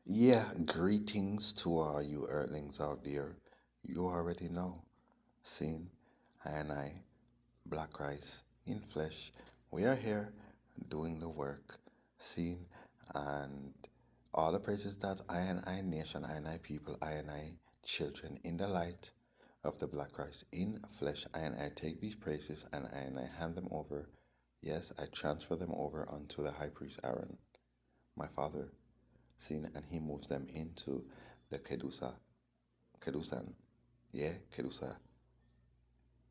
Yeah, greetings to all you earthlings out there. You already know. Seen, I, Black Rice, in flesh. We are here doing the work. Seen, and all the praises that I nation, I people, I children in the light of the Black Rice in flesh. I take these praises and I hand them over. Yes, I transfer them over unto the high priest Aaron, my father, seen, and he moves them into the Kedusan, yeah, Kedusa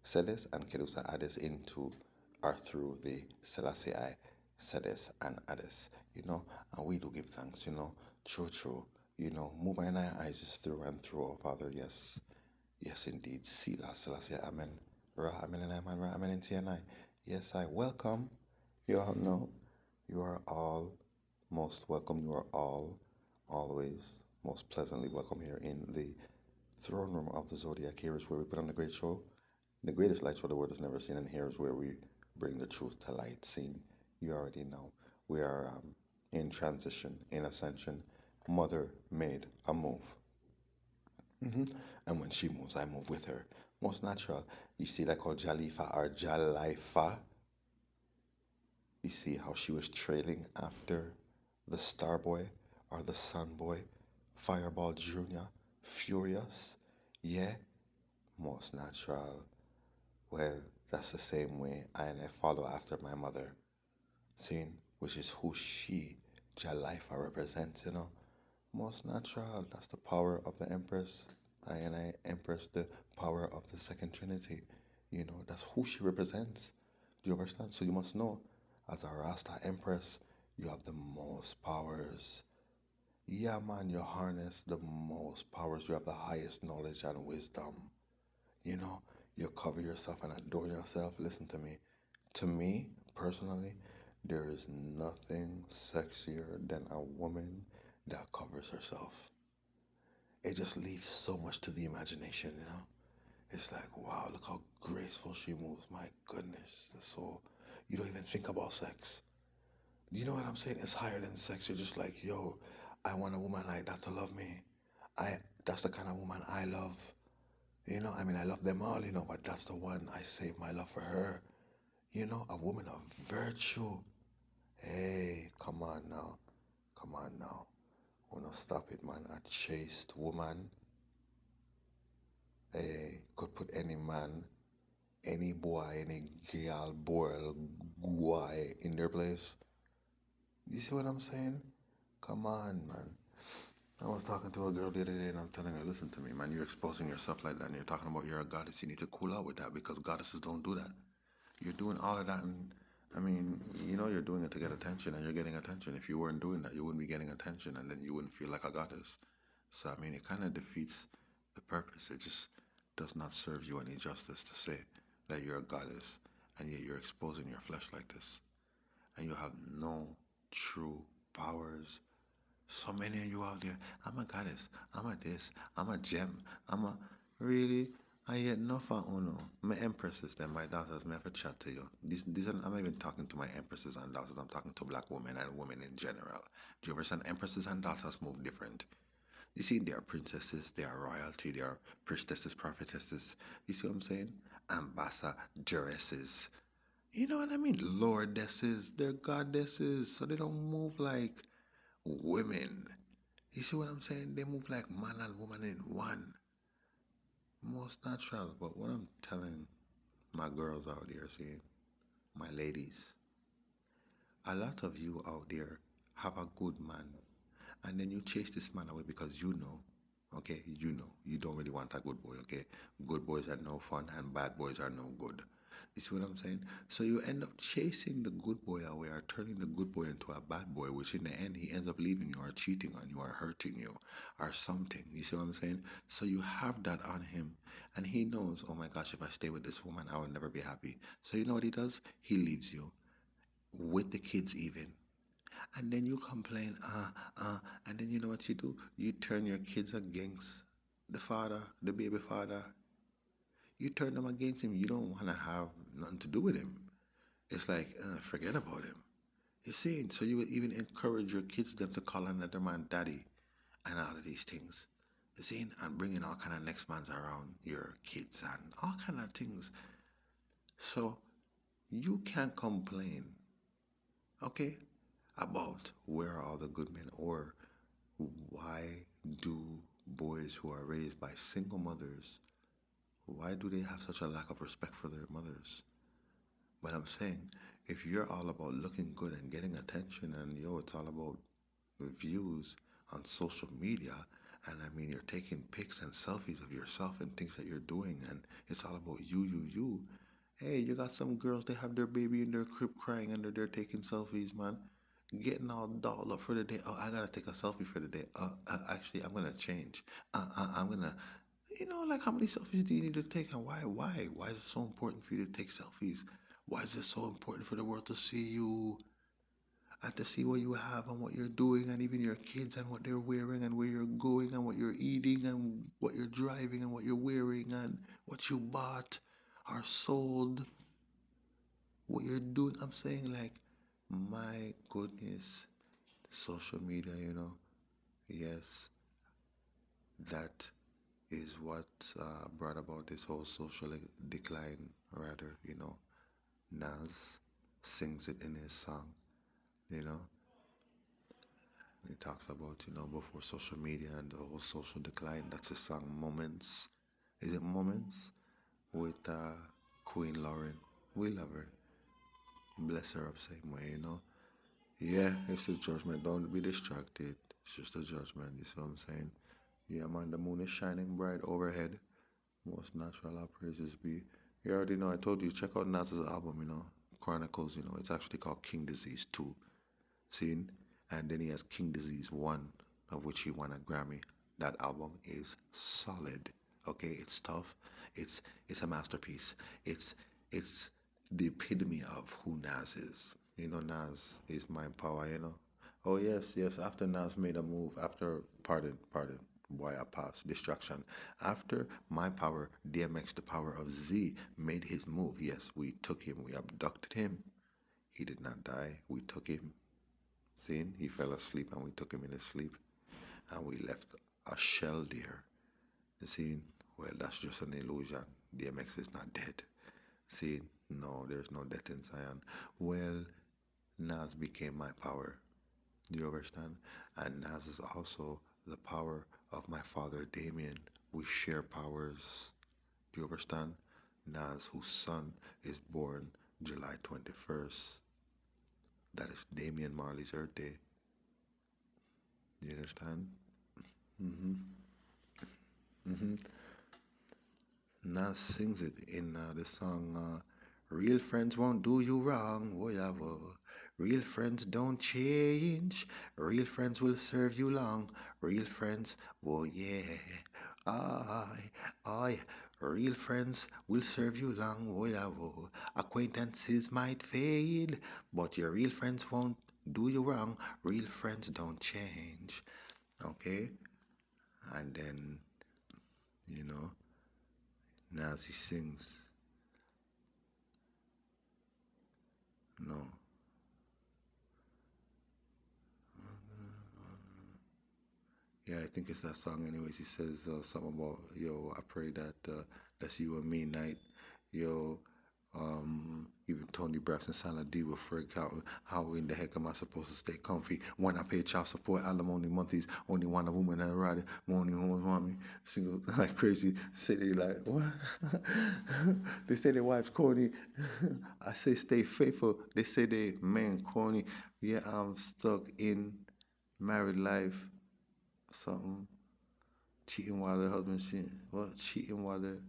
Sedes and Kedusa Ades into or through the Selassie I, Sedes and Ades, and we do give thanks, true, move our eyes just through and through, oh Father, yes, yes indeed, Sila Selassie, Amen, Ra, Amen and Amen, Ra, Amen and TNI, yes, I welcome, you all know, you are all most welcome, you are all always most pleasantly welcome here in the throne room of the Zodiac. Here is where we put on the great show, the greatest light show the world has never seen, and here is where we bring the truth to light. Seen, you already know. We are in transition, in ascension. Mother made a move. And when she moves, I move with her. Most natural. You see, like how Jalifa or Jalaifa, you see how she was trailing after the Star Boy or the Sun Boy, Fireball Jr., Furious. Yeah, most natural. Well, that's the same way I follow after my mother, seeing which is who she, Jalifa, represents, Most natural, that's the power of the Empress. I Empress, the power of the Second Trinity. That's who she represents. Do you understand? So you must know, as a Rasta Empress, you have the most powers. Yeah, man, you harness the most powers. You have the highest knowledge and wisdom. You know, you cover yourself and adorn yourself. Listen to me. To me, personally, there is nothing sexier than a woman that covers herself. It just leaves so much to the imagination. It's like, wow, look how graceful she moves. My goodness. So, you don't even think about sex. You know what I'm saying? It's higher than sex. You're just like, yo, I want a woman like that to love me. That's the kind of woman I love. I love them all, but that's the one I save my love for her. A woman of virtue. Hey, come on now. Come on now. Wanna stop it, man. A chaste woman. Hey, could put any man, any boy, any girl, boy, guy in their place. You see what I'm saying? Come on, man. I was talking to a girl the other day and I'm telling her, listen to me, man, you're exposing yourself like that and you're talking about you're a goddess. You need to cool out with that because goddesses don't do that. You're doing all of that and you're doing it to get attention and you're getting attention. If you weren't doing that, you wouldn't be getting attention and then you wouldn't feel like a goddess. So, it kind of defeats the purpose. It just does not serve you any justice to say that you're a goddess and yet you're exposing your flesh like this. And you have no true powers. So many of you out there, I'm a goddess, I'm a this, I'm a gem, I'm a really. I yet no for uno. My empresses, then my daughters, may have a chat to you. These are, I'm not even talking to my empresses and daughters. I'm talking to black women and women in general. Do you understand? Empresses and daughters move different. You see, they are princesses, they are royalty, they are priestesses, prophetesses. You see what I'm saying? Ambassadoresses. You know what I mean? Lordesses, they're goddesses, so they don't move like women. You see what I'm saying? They move like man and woman in one. Most natural. But what I'm telling my girls out there, see, my ladies, a lot of you out there have a good man, and then you chase this man away because okay, you don't really want a good boy, okay? Good boys are no fun and bad boys are no good. You see what I'm saying? So you end up chasing the good boy away or turning the good boy into a bad boy, which in the end he ends up leaving you or cheating on you or hurting you or something. You see what I'm saying? So you have that on him and he knows, oh my gosh, if I stay with this woman, I will never be happy. So you know what he does? He leaves you with the kids even. And then you complain, and then you know what you do? You turn your kids against the father, the baby father. You turn them against him. You don't want to have nothing to do with him. It's like, forget about him. You see, so you would even encourage your kids them to call another man daddy. and all of these things. You see, and bringing all kind of next mans around your kids and all kind of things. So you can't complain, okay, about where are all the good men, or why do boys who are raised by single mothers, why do they have such a lack of respect for their mothers? But I'm saying, if you're all about looking good and getting attention, and yo, it's all about views on social media, and I mean, you're taking pics and selfies of yourself and things that you're doing, and it's all about you. Hey, you got some girls, they have their baby in their crib crying, and they're there taking selfies, man. Getting all dolled up for the day. Oh, I gotta take a selfie for the day. Actually, I'm gonna change. I'm gonna, like, how many selfies do you need to take, and why? Why is it so important for you to take selfies? Why is it so important for the world to see you and to see what you have and what you're doing, and even your kids and what they're wearing and where you're going and what you're eating and what you're driving and what you're wearing and what you bought or sold, what you're doing? I'm saying, like, my goodness, social media, yes, that is what brought about this whole social decline, rather, Nas sings it in his song, you know. He talks about, before social media and the whole social decline. That's his song Moments. Is it Moments? With Queen Lauren. We love her. Bless her up same way, Yeah, it's a judgment. Don't be distracted. It's just a judgment, you see what I'm saying? Yeah, man, the moon is shining bright overhead. Most natural our praises be. You already know, I told you, check out Nas's album, Chronicles, it's actually called King Disease 2. Seen? And then he has King Disease 1, of which he won a Grammy. That album is solid. Okay, it's tough. It's a masterpiece. It's the epitome of who Nas is. Nas is my power. Oh yes. After Nas made a move, after pardon, why I passed distraction. After my power, DMX, the power of Z, made his move. Yes, we took him. We abducted him. He did not die. We took him. Seeing he fell asleep and we took him in his sleep, and we left a shell there. Seeing, well, that's just an illusion. DMX is not dead. Seeing, no, there's no death in Zion. Well, Nas became my power. Do you understand? And Nas is also the power of my father Damien. We share powers. Do you understand? Nas, whose son is born July 21st. That is Damian Marley's birthday. Do you understand? Nas sings it in the song Real Friends Won't Do You Wrong, whatever. Real friends don't change. Real friends will serve you long. Real friends, oh yeah. Aye, aye. Real friends will serve you long, whatever. Acquaintances might fade, but your real friends won't do you wrong. Real friends don't change. Okay? And then, you know, Nazi sings, no. Yeah, I think it's that song. Anyways, he says something about, yo, I pray that that's you and me night. Yo, even Tony Braxton, Silent D will freak out. How in the heck am I supposed to stay comfy when I pay child support, alimony monthlies? Only one woman that ride it. Only homes want me. Single like crazy. Say they like what? They say their wife's corny. I say stay faithful. They say they man corny. Yeah, I'm stuck in married life. Something. Cheating while the husband cheating. What? Cheating while they're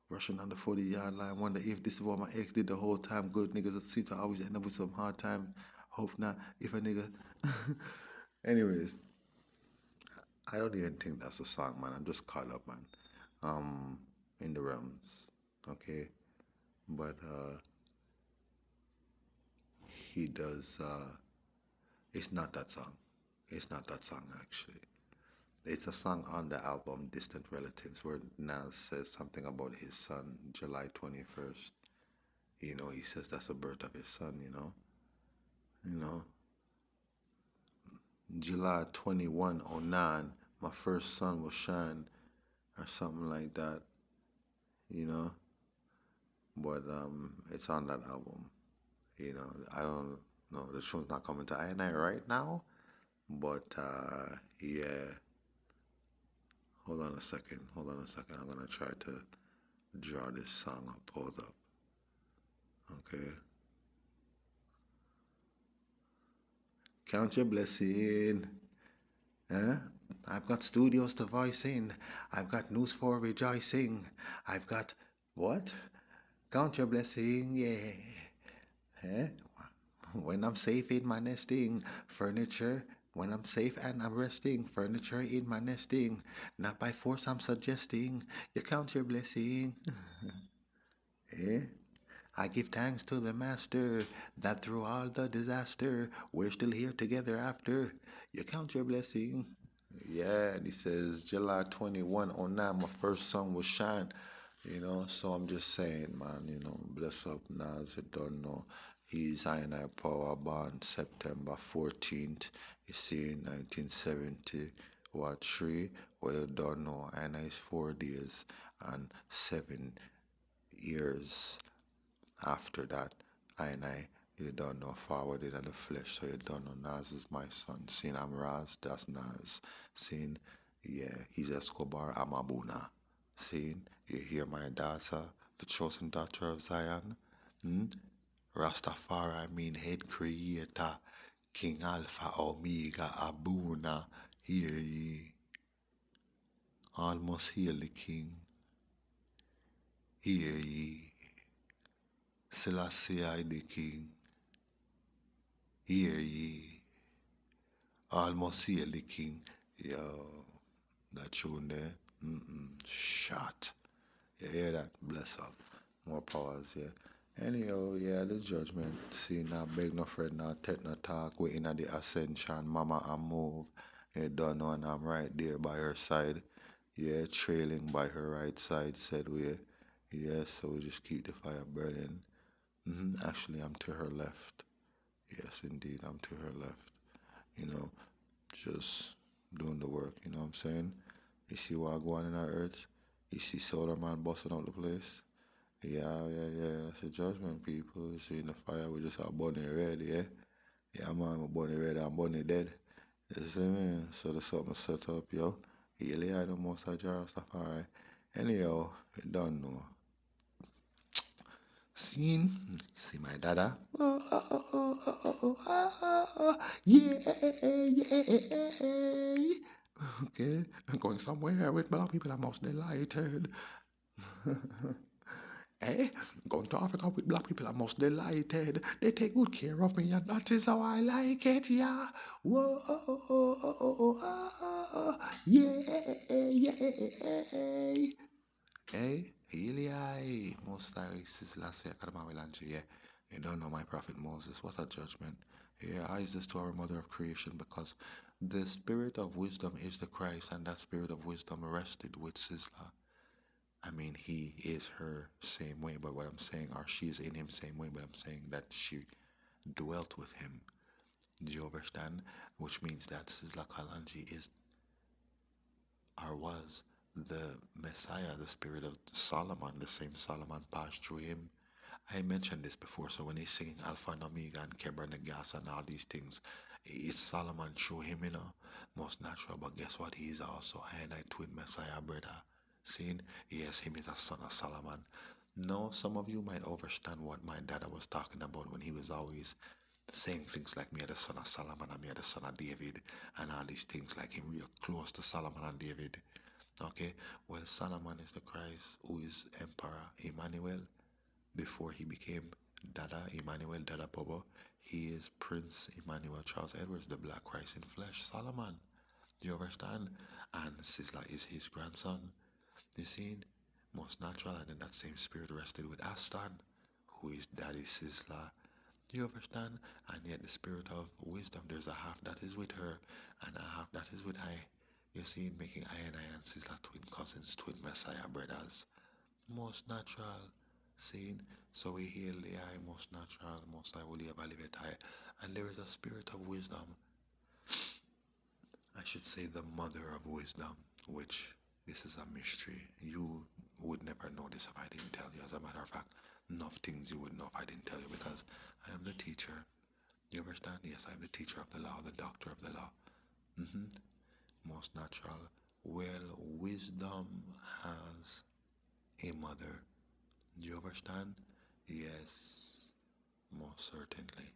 rushing on the 40-yard line. Wonder if this is what my ex did the whole time. Good niggas seem to always end up with some hard time. Hope not. If a nigga. Anyways, I don't even think that's a song, man. I'm just caught up, man. In the realms. Okay. But he does it's not that song. It's not that song actually. It's a song on the album Distant Relatives where Nas says something about his son, July 21st. He says that's the birth of his son. You know. July 2109, my first sun will shine, or something like that, you know. But it's on that album, you know. I don't know, the tune's not coming to I and I right now, but yeah. Hold on a second. I'm gonna try to draw this song up. Hold up, okay. Count your blessing. Huh? I've got studios to voice in. I've got news for rejoicing. I've got what? Count your blessing, yeah. Huh? When I'm safe in my nesting, furniture. When I'm safe and I'm resting, furniture in my nesting. Not by force, I'm suggesting. You count your blessing. Eh? I give thanks to the Master that through all the disaster, we're still here together after. You count your blessing. Yeah, and he says July 2109, my first sun will shine. You know, so I'm just saying, man, you know, bless up Nas, you don't know. He's I and I power born September 14th, you see, 1970. What, 3? Well, you don't know, and it's 4 days and 7 years after that, I and I, you don't know, forward in the flesh, so you don't know Nas is my son. Seeing I'm Raz, that's Nas. Seeing, yeah, he's Escobar, I'm Abuna. Seeing, you hear my daughter, the chosen daughter of Zion. Hmm? Rastafari, I mean head creator, King Alpha, Omega, Abuna. Hear ye, almost hear the King. Hear ye, Selassie I the King. Hear ye, almost hear the king. Yo, that tune there, shot. You hear that? Bless up. More powers, yeah. Anyhow, yeah, the judgment. See, now beg no friend, now take no talk. Waiting at the ascension, mama and move. You don't know, and I'm right there by her side. Yeah, trailing by her right side, said we. Yeah, so we just keep the fire burning. Actually, I'm to her left. Yes, indeed, I'm to her left. You know, just doing the work, you know what I'm saying? You see what going on in our earth? You see Solar Man busting up the place? Yeah. It's a judgment, people. You see in the fire, we just got bunny red, yeah? Yeah, man, I'm bunny red and bunny dead. You see me? So the something set up, yo. Really, I don't most of jar stuff, alright. Anyhow, you don't know. Seen? See my dada? Yeah, yeah. Okay, I'm going somewhere with black people I'm most delighted. Eh? Going to Africa with black people I'm most delighted. They take good care of me and that is how I like it, yeah. Whoa, yeah. Hey, Healy, I most I since last year, Kadamawilanchi, yeah. You don't know my prophet Moses. What a judgment. Yeah, I is this to our mother of creation because the spirit of wisdom is the Christ, and that spirit of wisdom rested with Sizzla. I mean, he is her same way, but what I'm saying, or she is in him same way, but I'm saying that she dwelt with him. Do you understand? Which means that Sizzla Kalanji is or was the Messiah, the spirit of Solomon, the same Solomon passed through him. I mentioned this before, so when he's singing Alpha and Omega and Kebra Negas and all these things, it's Solomon through him, you know, most natural. But guess what? He is also I twin Messiah brother. Seeing, yes, him is a son of Solomon. No, some of you might understand what my dad was talking about when he was always saying things like me are the son of Solomon and me are the son of David and all these things like him real close to Solomon and David. Okay, well, Solomon is the Christ who is Emperor Emmanuel before he became Dada Emmanuel Dada Bobo. He is Prince Emmanuel Charles Edwards, the Black Christ in flesh. Solomon, do you understand? And Sizzla is his grandson. You see, most natural, and then that same spirit rested with Aston, who is Daddy Sizzla. Do you understand? And yet the spirit of wisdom, there's a half that is with her and a half that is with I. You see, making I and Sizzla twin cousins, twin Messiah brothers. Most natural. Seeing, so we heal the eye, most natural, most I will ever live it high. And there is a spirit of wisdom should say the mother of wisdom, which this is a mystery. You would never know this if I didn't tell you. As a matter of fact, enough things you would know if I didn't tell you because I am the teacher. You understand? Yes, I am the teacher of the law, the doctor of the law. Most natural. Well, wisdom has a mother. You understand? Yes, most certainly.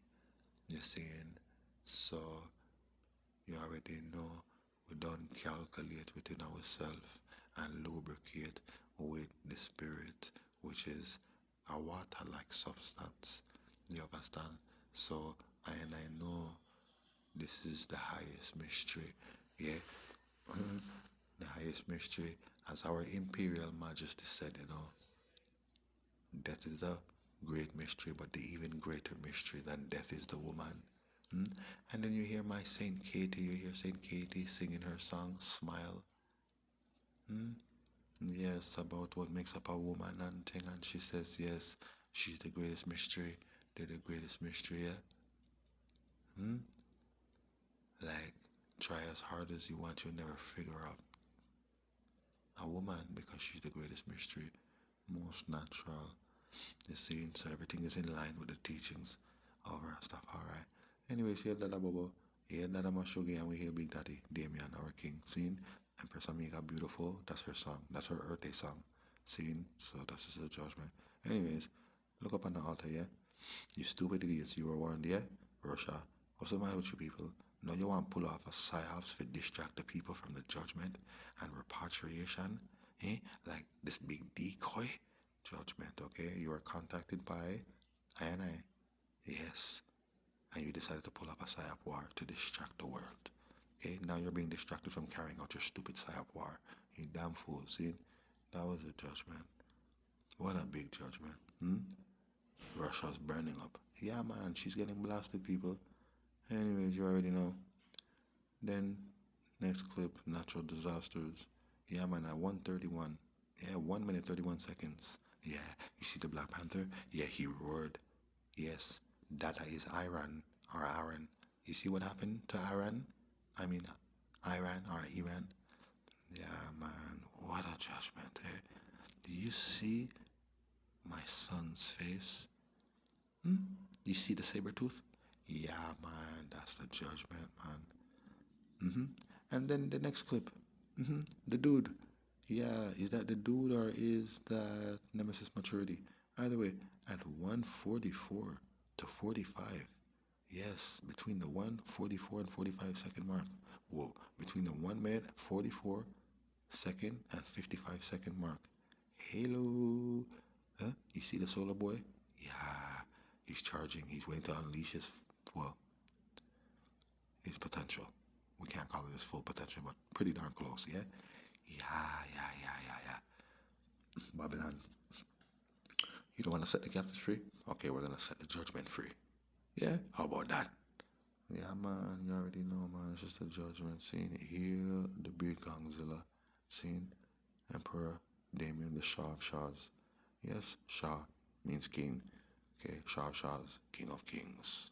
You're saying, so you already know we don't calculate within ourselves and lubricate with the spirit, which is a water-like substance. You understand? So I know this is the highest mystery. Yeah, the highest mystery, as our Imperial Majesty said, death is a great mystery, but the even greater mystery than death is the woman. Hmm? And then you hear my Saint Katie, you hear Saint Katie singing her song, Smile. Hmm? Yes, about what makes up a woman and thing, and she says, yes, she's the greatest mystery. They're the greatest mystery, yeah? Hmm? Like, try as hard as you want, you'll never figure out a woman because she's the greatest mystery, most natural. You see, so everything is in line with the teachings of our stuff, alright? Anyways, here Dada Bobo, here Dada Mashugi, and we hear Big Daddy, Damien, our king. Seen? Empress Amiga Beautiful, that's her song, that's her Earth Day song. Seen? So that's just a judgment. Anyways, look up on the altar, yeah? You stupid idiots, you were warned, yeah? Russia, what's the matter with you people? No, you want to pull off a psyops to distract the people from the judgment and repatriation? Eh? Like this big decoy? Judgment, okay? You are contacted by I and I. Yes. And you decided to pull up a psyop war to distract the world. Okay? Now you're being distracted from carrying out your stupid psyop war. You damn fool, see? That was a judgment. What a big judgment. Russia's burning up. Yeah, man, she's getting blasted, people. Anyways, you already know. Then, next clip, natural disasters. Yeah, man, at 1:31. Yeah, 1 minute 31 seconds. Yeah, you see the Black Panther? Yeah, he roared. Yes, Dada is Iran or Iran. You see what happened to Iran? I mean, Iran or Iran? Yeah, man, what a judgment, eh? Do you see my son's face? You see the saber tooth? Yeah, man, that's the judgment, man. And then the next clip, the dude. Yeah, is that the dude or is that Nemesis maturity? Either way, at 1:44 to 45. Yes, between the 1:44 and 45-second mark. Whoa, between the 1 minute 44-second and 55-second mark. Hello. Huh? You see the solar boy? Yeah, he's charging. He's waiting to unleash well, his potential. We can't call it his full potential, but pretty darn close, yeah? Yeah. Babylon, you don't want to set the captives free? Okay, we're going to set the judgment free. Yeah? How about that? Yeah, man, you already know, man. It's just a judgment scene. Here, the big Gongzilla scene. Emperor Damien, the Shah of Shahs. Yes, Shah means king. Okay, Shah of Shahs, king of kings.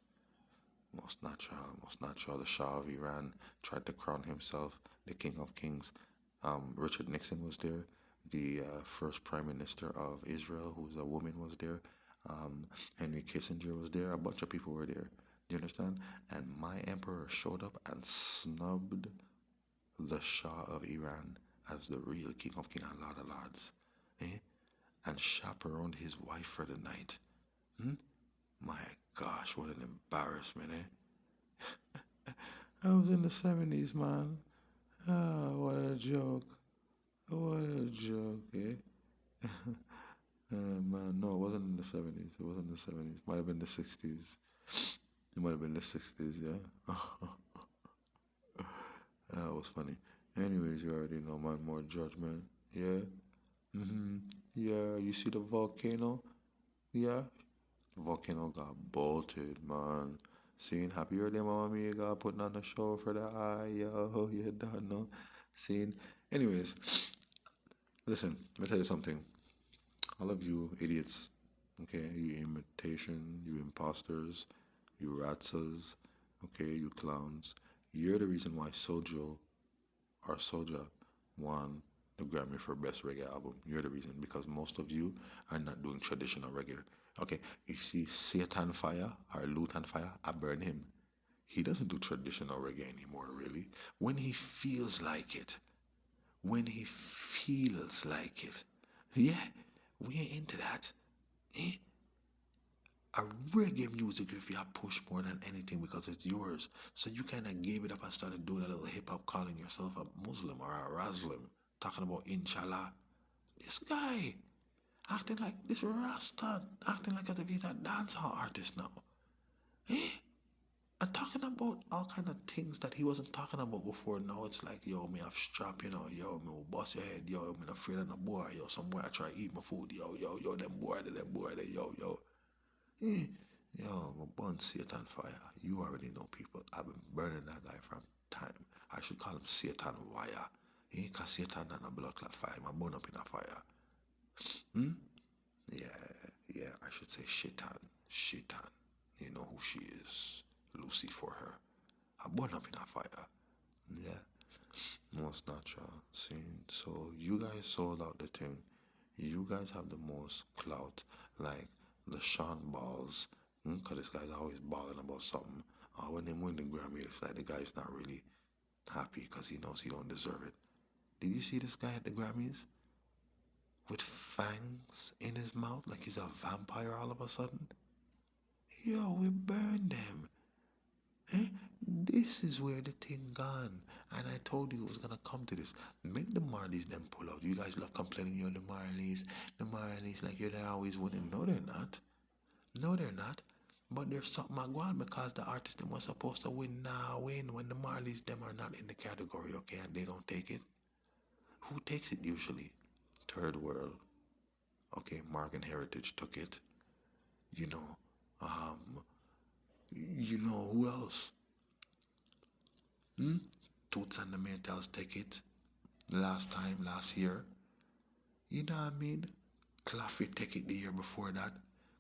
Most natural. The Shah of Iran tried to crown himself the king of kings. Richard Nixon was there. The first prime minister of Israel, who's a woman, was there. Henry Kissinger was there. A bunch of people were there. Do you understand? And my emperor showed up and snubbed the Shah of Iran as the real king of king and Lord of Lords. Eh? And chaperoned his wife for the night. My gosh, what an embarrassment, eh? I was in the 70s, man. Ah, what a joke. What a joke, eh? Man, no, it wasn't in the 70s. It wasn't in the 70s. Might have been the 60s. It might have been the 60s, yeah? That was funny. Anyways, you already know, man, more judgment. Yeah? Yeah, you see the volcano? Yeah? The volcano got bolted, man. Seeing Happy Birthday, Mama Mia, got putting on a show for the eye, yo. You don't know. Seeing. Anyways, listen, let me tell you something. All of you idiots, okay, you imitation, you imposters, you ratzas, okay, you clowns, you're the reason why Sojo Our Soldier won the Grammy for Best Reggae Album. You're the reason, because most of you are not doing traditional reggae. Okay, you see Satan Fire or Lutan Fire, I burn him. He doesn't do traditional reggae anymore, really. When he feels like it. When he feels like it. Yeah, we ain't into that. Eh? A reggae music if you have push more than anything because it's yours. So you kind of gave it up and started doing a little hip hop, calling yourself a Muslim or a Raslim, talking about Inshallah. This guy acting like this Rasta, acting like as if he's a dancehall artist now. Eh? And talking about all kind of things that he wasn't talking about before. Now it's like, yo, me have strap, you know, yo, me will bust your head, yo, me not afraid of no boy, yo, some boy I try to eat my food, yo, them boy, yo. Eh, yo, my bun Satan Fire. You already know, people. I've been burning that guy from time. I should call him Satan Wire. Cause Satan and a blood clot fire. My bun up in a fire. Hmm? Yeah, I should say Shaitan. You know who she is. Lucy for her. I burn up in a fire. Yeah. Most natural. See? So you guys sold out the thing. You guys have the most clout. Like the Sean Balls. Because this guy's always balling about something. When they win the Grammy, it's like the guy's not really happy because he knows he don't deserve it. Did you see this guy at the Grammys? With fangs in his mouth like he's a vampire all of a sudden? Yo, we burned them. Eh? This is where the thing gone. And I told you it was gonna come to this. Make the Marleys them pull out. You guys love complaining you're the Marleys like you're always winning. No, they're not. No, they're not. But there's something I go on because the artists them was supposed to win now win when the Marleys them are not in the category, okay, and they don't take it. Who takes it usually? Third world. Okay, Morgan Heritage took it. You know, um, you know who else? Toots and the Maytals take it last year. You know what I mean? Claffy take it the year before that.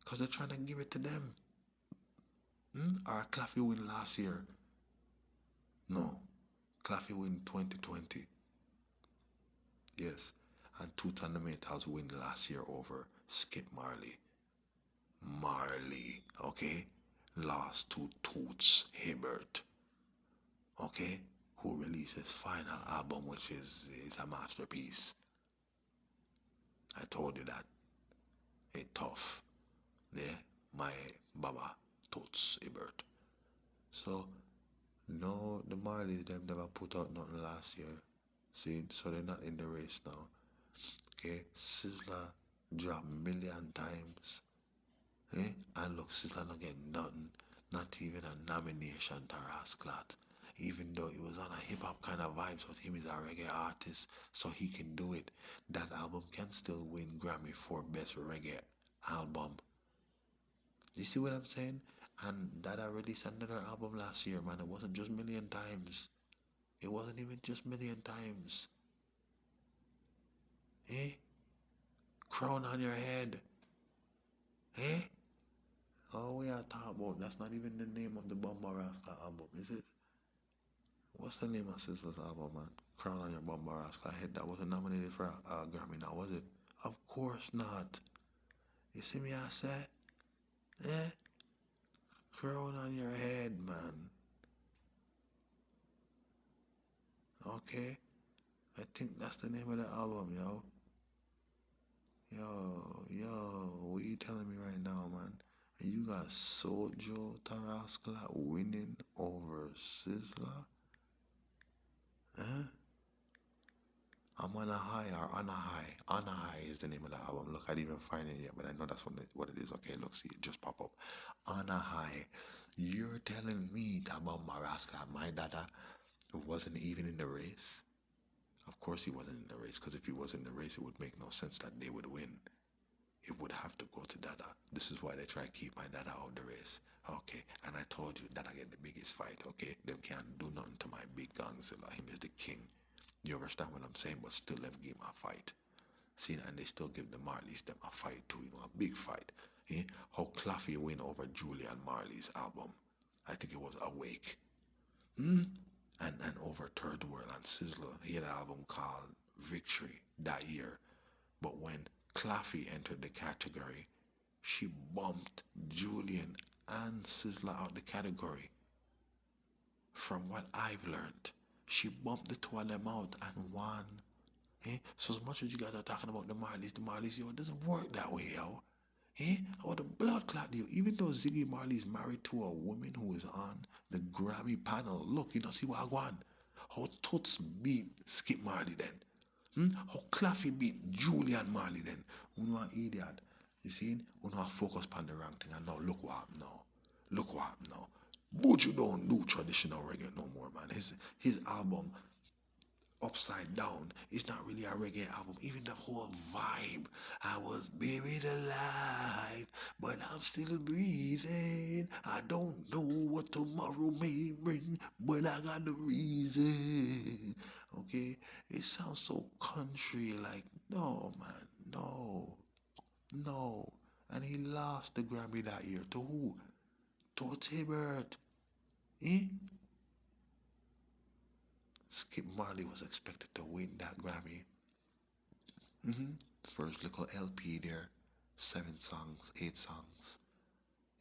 Because they're trying to give it to them. Or Claffy win last year. No. Claffy win 2020. Yes. And Toots and the Maytals win last year over Skip Marley. Marley, okay? Lost to Toots Hibbert. Okay? Who released his final album, which is a masterpiece. I told you that. It's tough. Yeah, my Baba Toots Hibbert. So no, the Marleys them never put out nothing last year. See, so they're not in the race now. Okay, Sizzler dropped million times. Eh? And look, Sizzler not get nothing. Not even a nomination to Rasclat. Even though it was on a hip hop kind of vibes, but him is a reggae artist, so he can do it. That album can still win Grammy for best reggae album. You see what I'm saying? And that I released another album last year, man. It wasn't just million times. It wasn't even just million times. Eh? Crown on your head. Eh? Oh, we are talking about. That's not even the name of the Bomba Rascal album, is it? What's the name of Sister's album, man? Crown on your Bomba Rascal head. That wasn't nominated for a Grammy now, was it? Of course not. You see me, I said? Eh? Crown on your head, man. Okay? I think that's the name of the album, yo. What you telling me right now, man? And you got Sojo Taraskla winning over Sizzla? Huh? I'm on a high or on a high. On a high is the name of the album. Look, I didn't even find it yet, but I know that's what it is. Okay, look, see, it just pop up. On a high. You're telling me that Bomba Rascal, my dada, wasn't even in the race? Of course he wasn't in the race, because if he was in the race, it would make no sense that they would win. It would have to go to Dada. This is why they try to keep my Dada out of the race. Okay, and I told you Dada get the biggest fight, okay? Them can't do nothing to my big Gongzilla. Him is the king. You understand what I'm saying? But still them give him a fight. See, and they still give the Marleys them a fight too, you know, a big fight. Eh? How Claffy win over Julian Marley's album. I think it was Awake. And over Third World and Sizzler. He had an album called Victory that year. But when Claffy entered the category, she bumped Julian and Sizzler out the category. From what I've learned, she bumped the two of them out and won. So as much as you guys are talking about the Marleys, yo, it doesn't work that way, yo. Or the blood clot deal. Even though Ziggy Marley is married to a woman who is on the Grammy panel, look, you don't see what I want. How Toots beat Skip Marley then. How Claffy beat Julian Marley then. Who know an idiot. You see? Who know focus on the wrong thing. And now look what happened now. Look what happened now. Buju don't do traditional reggae no more, man. His album Upside Down is not really a reggae album. Even the whole vibe. I was buried alive, but I'm still breathing. I don't know what tomorrow may bring, but I got the reason. Okay? It sounds so country, like, no, man, no, no. And he lost the Grammy that year. To who? To Tibbert. Eh? Skip Marley was expected to win that Grammy. First little LP there, 7 songs, 8 songs.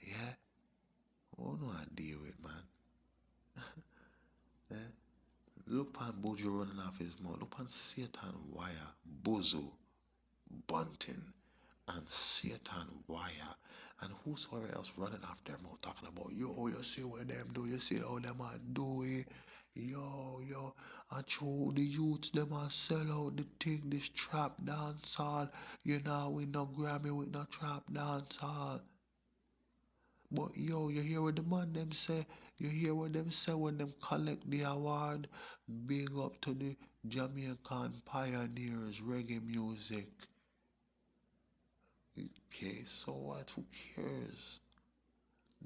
Yeah? Oh no, I deal with man. Eh? Look on Buju running off his mouth. Look on Satan Wire, Buzu, Bunting, and Satan Wire, and whosoever else running off their mouth talking about, yo, you see what them do, you see how them are do it. Yo, I show the youths them a sell out the thing, this trap dance hall. You know, we no Grammy with no trap dance hall. But yo, you hear what the man them say? You hear what them say when them collect the award? Big up to the Jamaican pioneers, reggae music. Okay, so what? Who cares?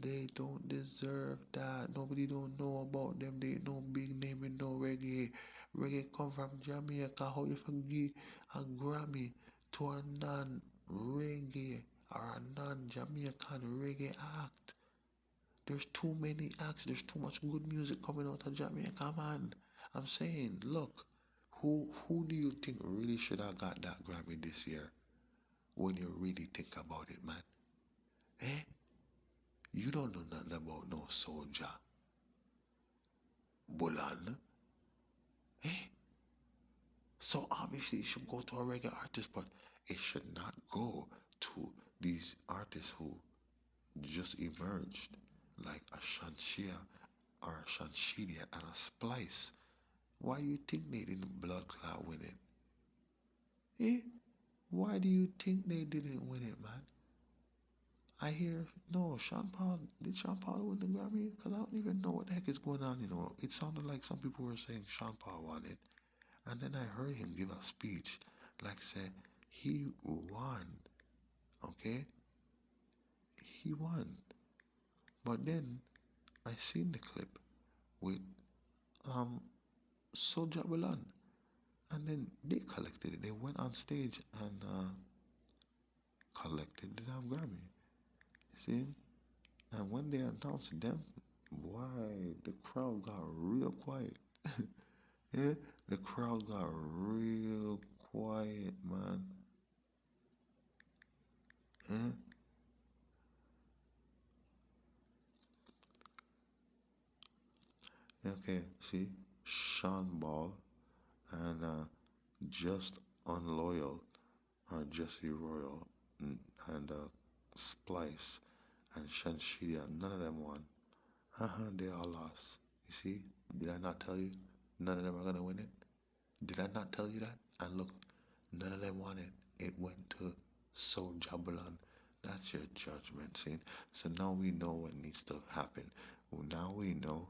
They don't deserve that. Nobody don't know about them. They ain't no big name in no reggae. Reggae come from Jamaica. How you forget a Grammy to a non-reggae or a non-Jamaican reggae act? There's too many acts. There's too much good music coming out of Jamaica, man. I'm saying, look, who do you think really should have got that Grammy this year? When you really think about it, man. Eh? You don't know nothing about no soldier. Bulan. Eh? So obviously it should go to a reggae artist, but it should not go to these artists who just emerged, like a Shanshia or a Shanshidia and a Splice. Why you think they didn't blood clot win it? Eh? Why do you think they didn't win it, man? I hear, no, did Sean Paul win the Grammy? Because I don't even know what the heck is going on, you know. It sounded like some people were saying Sean Paul won it. And then I heard him give a speech, like say, he won, okay? He won. But then I seen the clip with Soulja Balan. And then they collected it. They went on stage and collected the damn Grammy. You see? And when they announced them, why the crowd got real quiet. Yeah, the crowd got real quiet, man. Yeah. Okay, see, Sean Ball and Just Unloyal, Jesse Royal, and Splice and Shanshidia, none of them won. They all lost. You see? Did I not tell you? None of them are gonna win it. Did I not tell you that? And look, none of them won it. It went to Soulja Balan. That's your judgment, see? So now we know what needs to happen. Well, now we know.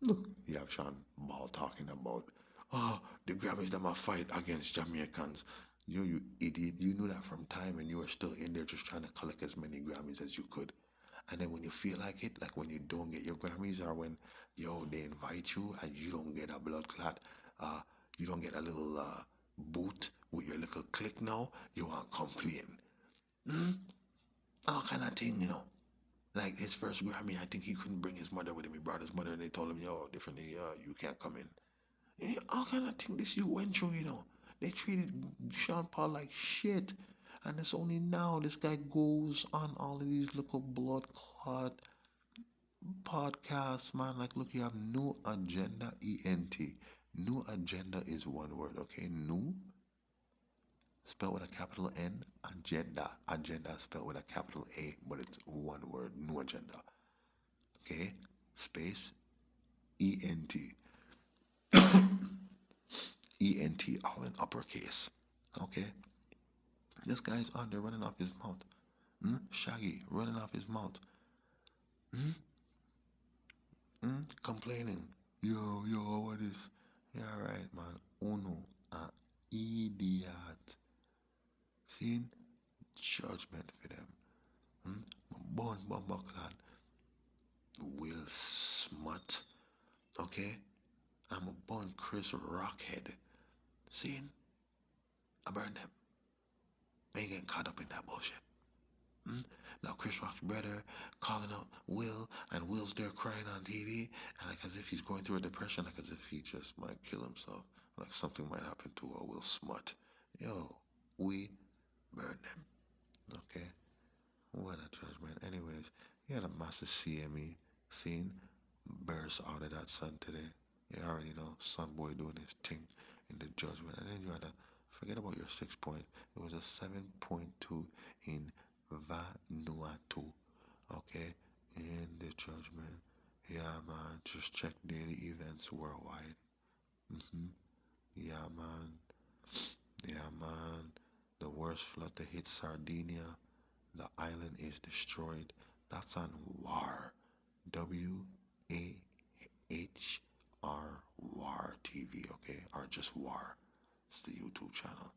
Look, you have Sean Ball talking about, oh, the Grammys them a fight against Jamaicans. You idiot. You knew that from time and you were still in there just trying to collect as many Grammys as you could. And then when you feel like it, like when you don't get your Grammys or when, yo, they invite you and you don't get a blood clot, you don't get a little boot with your little click now, you want to complain. All kind of thing, you know. Like his first Grammy, I think he couldn't bring his mother with him. He brought his mother and they told him, yo, differently, you can't come in. All kind of thing this you went through, you know. They treated Sean Paul like shit. And it's only now this guy goes on all of these little blood clot podcasts, man. Like, look, you have New Agenda, ENT. New Agenda is one word, okay? New, spelled with a capital N, agenda. Agenda spelled with a capital A, but it's one word, New Agenda. Okay? Space, ENT. ENT, all in uppercase. Okay? This guy's on there running off his mouth. Shaggy running off his mouth. Complaining. Yo, what is? Yeah, right, man. Uno, a idiot. Seeing judgment for them. Born Bumbleclad. Will Smut. Okay? I'm a born Chris Rockhead. Seeing? I burn them. They getting caught up in that bullshit. Now Chris Rock's brother calling out Will, and Will's there crying on TV, and like as if he's going through a depression, like as if he just might kill himself, like something might happen to Will Smut. Yo, we burn them. Okay, what a judgment. Anyways, you had a massive CME scene burst out of that sun today. You already know, Sun Boy doing his thing in the judgment, and then you had a forget about your 6 point. It was a 7.2 in Vanuatu. Okay, in the judgment. Yeah, man. Just check daily events worldwide. Yeah, man. Yeah, man. The worst flood to hit Sardinia. The island is destroyed. That's on WAR. WAHR WAR TV. Okay, or just WAR. It's the YouTube channel.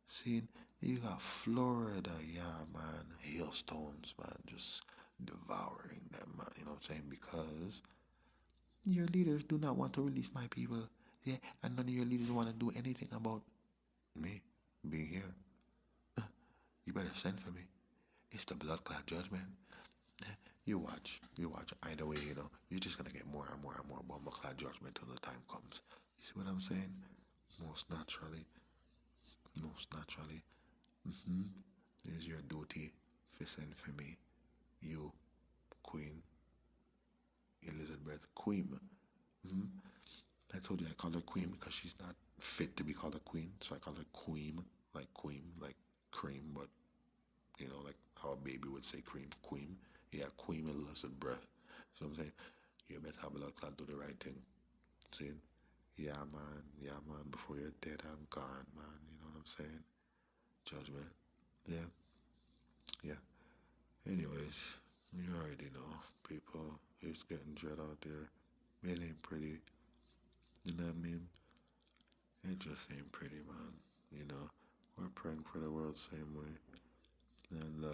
See, you got Florida, yeah, man, hailstones, man, just devouring them, man. You know what I'm saying? Because your leaders do not want to release my people, yeah, and none of your leaders want to do anything about me being here. You better send for me. It's the blood clot judgment. You watch. Either way, you know, you're just gonna get more and more and more bomber clot judgment till the time comes. You see what I'm saying? Most naturally, most naturally. Is your duty to send for me, you, Queen Elizabeth Queen. I told you I call her Queen because she's not fit to be called a queen, so I call her Queen, like cream, but you know, like how a baby would say cream, Queen. Yeah, Queen Elizabeth. So I'm saying, you better have blood clot, do the right thing. See? Yeah, man, before you're dead, I'm gone, man. You know what I'm saying? Judgment. Yeah, yeah. Anyways, you already know, people. It's getting dread out there. It ain't pretty. You know what I mean? It just ain't pretty, man. You know, we're praying for the world same way. And,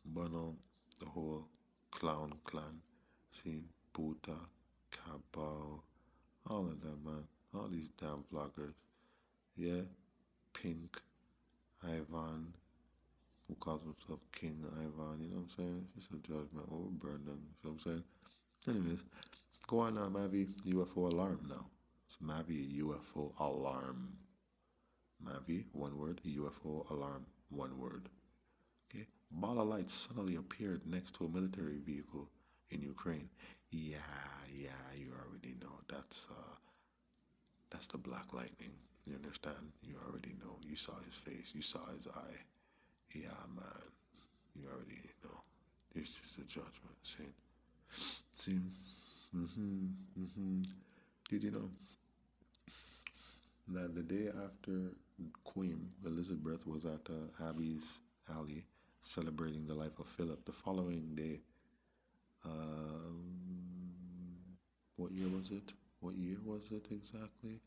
Bono, the whole clown clan, seen Buddha, Cabal, all of them, man. All these damn vloggers. Yeah, Pink, Ivan, who calls himself King Ivan, you know what I'm saying? It's just a judgment. We'll burn them, you know what I'm saying? Anyways, go on now, Mavi. UFO alarm now. It's Mavi UFO alarm. Mavi, one word. UFO alarm, one word. Okay. Ball of lights suddenly appeared next to a military vehicle in Ukraine. Yeah, you already know. That's the Black Lightning. You understand? You already know. You saw his face. You saw his eye. Yeah, man. You already know. It's just a judgment. See? Did you know that the day after Queen Elizabeth was at Abbey's Alley celebrating the life of Philip, the following day, um, what year was it? What year was it exactly?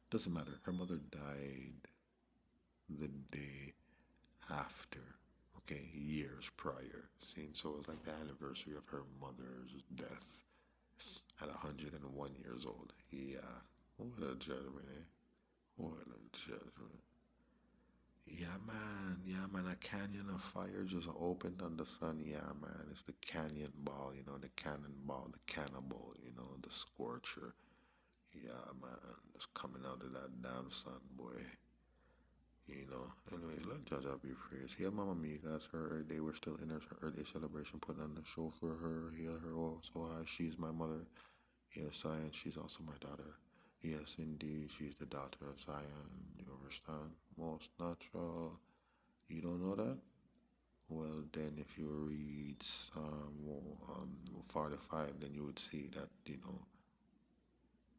Doesn't matter. Her mother died the day after, okay, years prior. See, so it was like the anniversary of her mother's death at 101 years old. Yeah, what a judgment, eh? What a judgment. Yeah, man, a canyon of fire just opened on the sun. Yeah, man, it's the canyon ball, the cannonball, the cannibal, the scorcher. Yeah, man, the coming out of that damn sun, boy. You know. Anyways, let Jaja be praised. Heal Mama Mia, that's her Earth Day. We're still in her Earth Day celebration, putting on the show for her. Heal her also high. She's my mother. Yes, Zion, she's also my daughter. Yes, indeed, she's the daughter of Zion. You understand? Most natural. You don't know that? Well, then, if you read Psalm 45, then you would see that,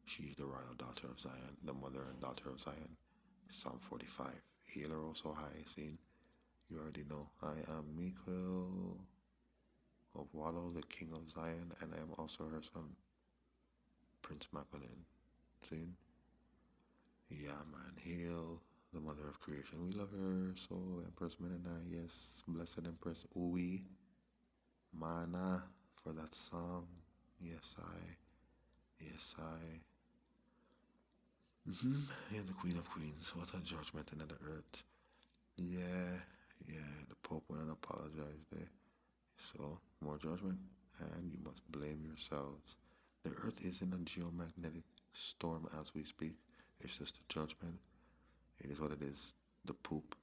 she's the royal daughter of Zion, the mother and daughter of Zion. Psalm 45. Healer also high, seen? You already know. I am Michael of Wallow, the king of Zion, and I am also her son, Prince Macklin. Seen? Yeah, man. Hail, the mother of creation. We love her so. Empress Menina, yes. Blessed Empress Uwi. Mana for that song. Yes, I. Yes, I. Yeah, the Queen of Queens. What a judgment in the earth. Yeah, yeah. The Pope went and apologized there. So, more judgment. And you must blame yourselves. The earth is in a geomagnetic storm as we speak. It's just a judgment. It is what it is. The poop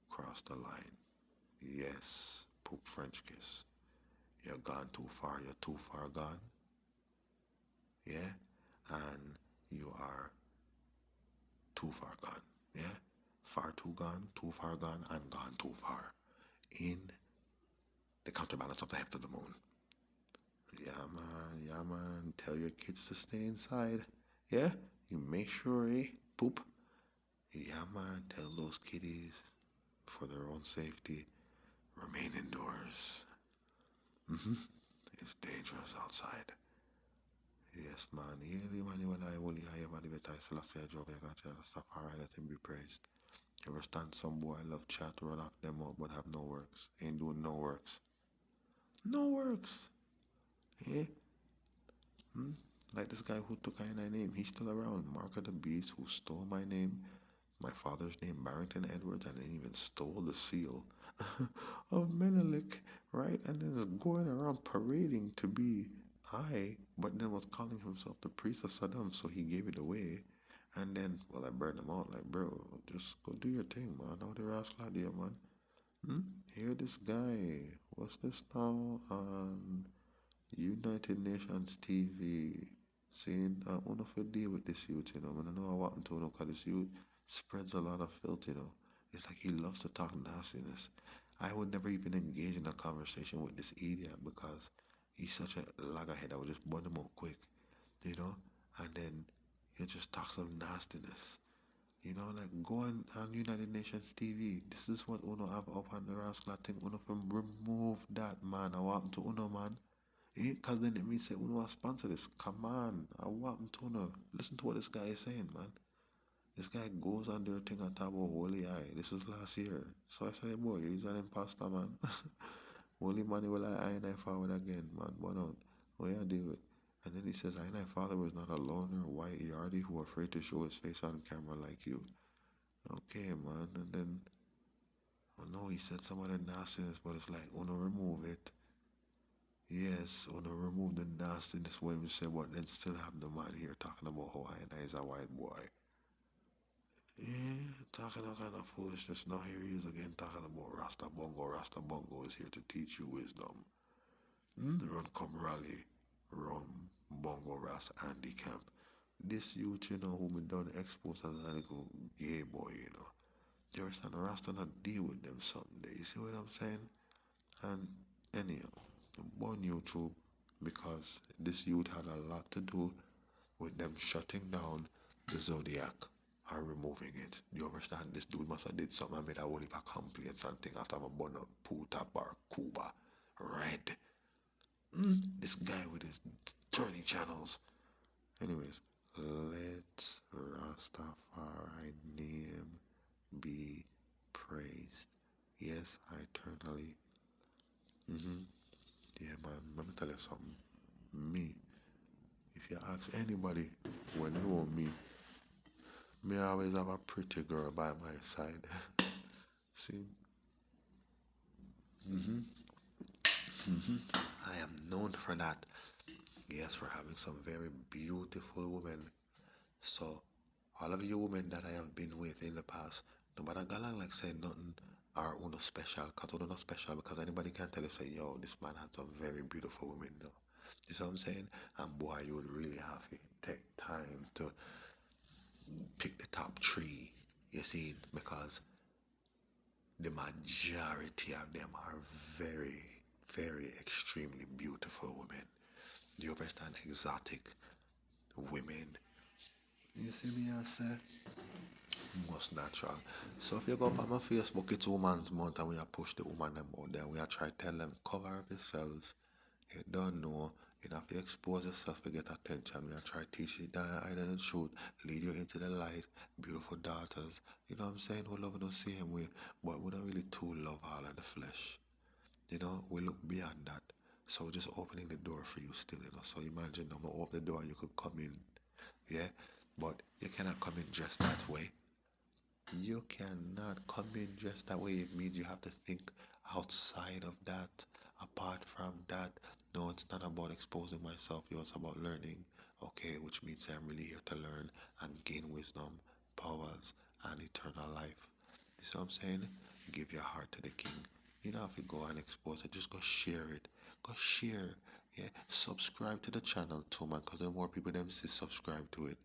crossed the line. Yes, poop French kiss. You're gone too far. You're too far gone. Yeah, and you are too far gone. Yeah, far too gone, too far gone. I'm gone too far. In the counterbalance of the heft of the moon. Yeah, man. Yeah, man. Tell your kids to stay inside. Yeah, you make sure, poop. Yeah, man. Tell those kiddies for their own safety, remain indoors. It's dangerous outside. Yes, man. Heal Emmanuel, I will hear about the I Selassie, Jehovah, God, Rastafari, let him be praised. You ever stand some boy love chat, run out them out, but have no works. Ain't doing no works. No works. Eh? Like this guy who took my name, he's still around. Mark of the Beast, who stole my name, my father's name, Barrington Edwards, and then even stole the seal of Menelik, right? And then is going around parading to be I, but then was calling himself the priest of Saddam, so he gave it away. And then, well, I burned him out. Like, bro, just go do your thing, man. How the rascal idea, man. Hear this guy. What's this now? United Nations TV. Saying, I don't know if you deal with this youth, I don't know what happened to him, because this youth spreads a lot of filth, It's like he loves to talk nastiness. I would never even engage in a conversation with this idiot because he's such a loggerhead. I would just burn him out quick, and then he'll just talk some nastiness. Like go on United Nations TV. This is what Uno have up on the rascal. I think Uno from remove that, man. I want to Uno, man. Cause then it means say Uno will sponsor this. Come on. I want to Uno. Listen to what this guy is saying, man. This guy goes on their thing and talk about holy eye. This was last year. So I said, boy, he's an imposter, man. Holy money will I and I forward again, man. But no, what you deal with? And then he says, I and I father was not a loner, white yardie who afraid to show his face on camera like you. Okay, man. And then, oh no, he said some other nastiness, but it's like, Uno remove it. Yes, Uno remove the nastiness when we say, but then still have the man here talking about how I is a white boy. Yeah, talking all kind of foolishness. Now here he is again talking about Rasta Bongo. Rasta Bongo is here to teach you wisdom. Run come rally, run Bongo Rasta Andy Camp. This youth, who been done exposed as a little gay boy, You understand? Rasta not deal with them someday. You see what I'm saying? And anyhow, I'm on YouTube because this youth had a lot to do with them shutting down the Zodiac or removing it. You understand? This dude must have did something and made a whole heap of complaints and thing after I'm born up Puta Bar Cuba. Red. This guy with his 30 channels. Anyways, let Rastafari name be praised. Yes, eternally. Yeah, man, let me tell you something. Me, if you ask anybody who know me always have a pretty girl by my side. See, I am known for that. Yes, for having some very beautiful women. So All of you women that I have been with in the past, no matter galang like say nothing are uno special, cause uno not special because anybody can tell you say, yo, this man has some very beautiful women though. You see what I'm saying? And boy, you would really have to take time to pick the top three. You see, because the majority of them are very, very extremely beautiful women. Do you understand? Exotic women. You see me, I say? Most natural. So if you go up on my Facebook, it's Woman's Month and we are push the woman them out there. We are try to tell them cover up yourselves. You don't know. You have to expose yourself to get attention. We are try to teach you that I didn't shoot, lead you into the light. Beautiful daughters. You know what I'm saying? We love the same way, but we don't really too love all of the flesh. You know, we look beyond that. So just opening the door for you still, you know. So imagine I'm gonna open the door and you could come in. Yeah? But you cannot come in dressed that way. You cannot come in dressed that way. It means you have to think outside of that, apart from that. No, it's not about exposing myself, it's about learning. Okay, which means I'm really here to learn and gain wisdom, powers, and eternal life. You see what I'm saying? Give your heart to the King. You don't have to go and expose it, just go share it. Go share. Yeah, subscribe to the channel too, man, because the more people them see subscribe to it,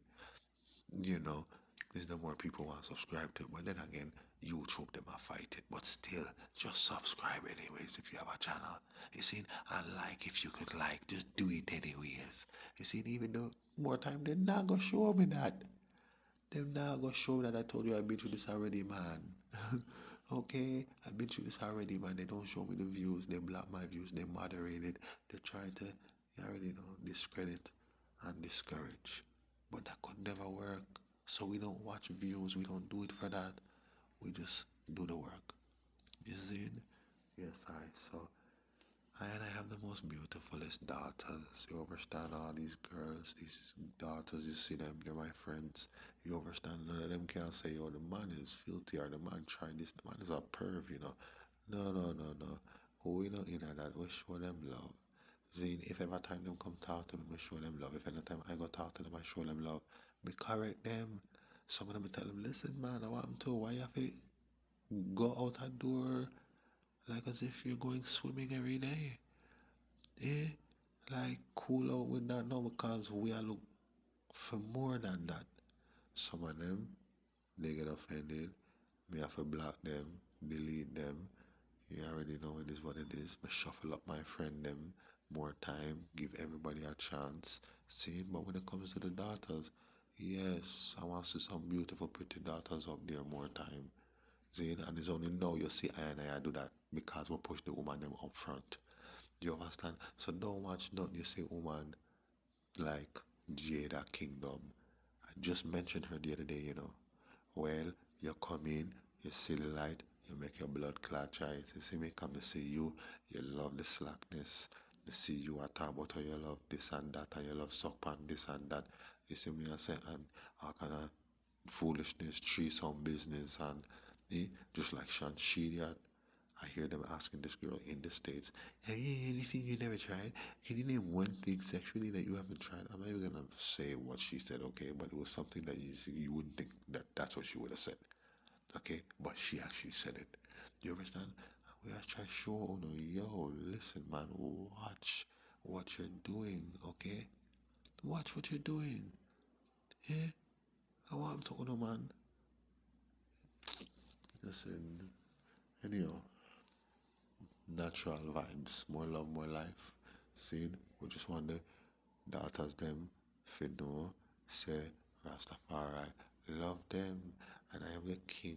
you know, there's the more people want to subscribe to it. But then again, YouTube them a fight it. But still, just subscribe anyways if you have a channel. You see, and like if you could like, just do it anyways. You see, even though more time they're not gonna show me that. They're not gonna show that I told you I've been through this already, man. Okay, I've been through this already, man. They don't show me the views, they block my views, they moderate it, they try to, you already know, discredit and discourage. But that could never work. So we don't watch views, we don't do it for that. We just do the work. You see it? Yes, so I have the most beautifulest daughters. You understand all these girls, these daughters, you see them, they're my friends. You understand? None of them can say, yo, the man is filthy or the man tried this, the man is a perv, you know. No, no, no, no. We not in that. We show them love. Zine, if ever time them come talk to me, I show them love. If any time I go talk to them, I show them love. Me correct them. Some of them tell them, listen, man, I want them to. Why you have to go out that door like as if you're going swimming every day? Eh? Like, cool out with that now because we are look for more than that. Some of them, they get offended. Me have to block them, delete them. You already know it is what it is. But shuffle up my friend them more time, give everybody a chance. See, but when it comes to the daughters, yes, I want to see some beautiful, pretty daughters up there more time. See, and it's only now you see I do that because we push the woman them up front. Do you understand? So don't watch nothing you see woman like Jada Kingdom. I just mentioned her the other day, you know. Well, you come in, you see the light, you make your blood clot try. You see me come to see you, you love the slackness. You see you I talk about how you love this and that and you love suck pan this and that. You see me I say and all kind of foolishness, some business and just like Sean Sheedy. I hear them asking this girl in the States, have you anything you never tried? Can you name one thing sexually that you haven't tried? I'm not even gonna say what she said, okay, but it was something that you wouldn't think that that's what she would have said, okay? But she actually said it. You understand? We are trying to show, oh no, yo, listen, man, watch what you're doing, okay? Watch what you're doing, yeah? I want to, oh no, man. Listen, anyhow. Natural vibes, more love, more life. See, we just want the daughters them fi know, say Rastafari, love them, and I am the king.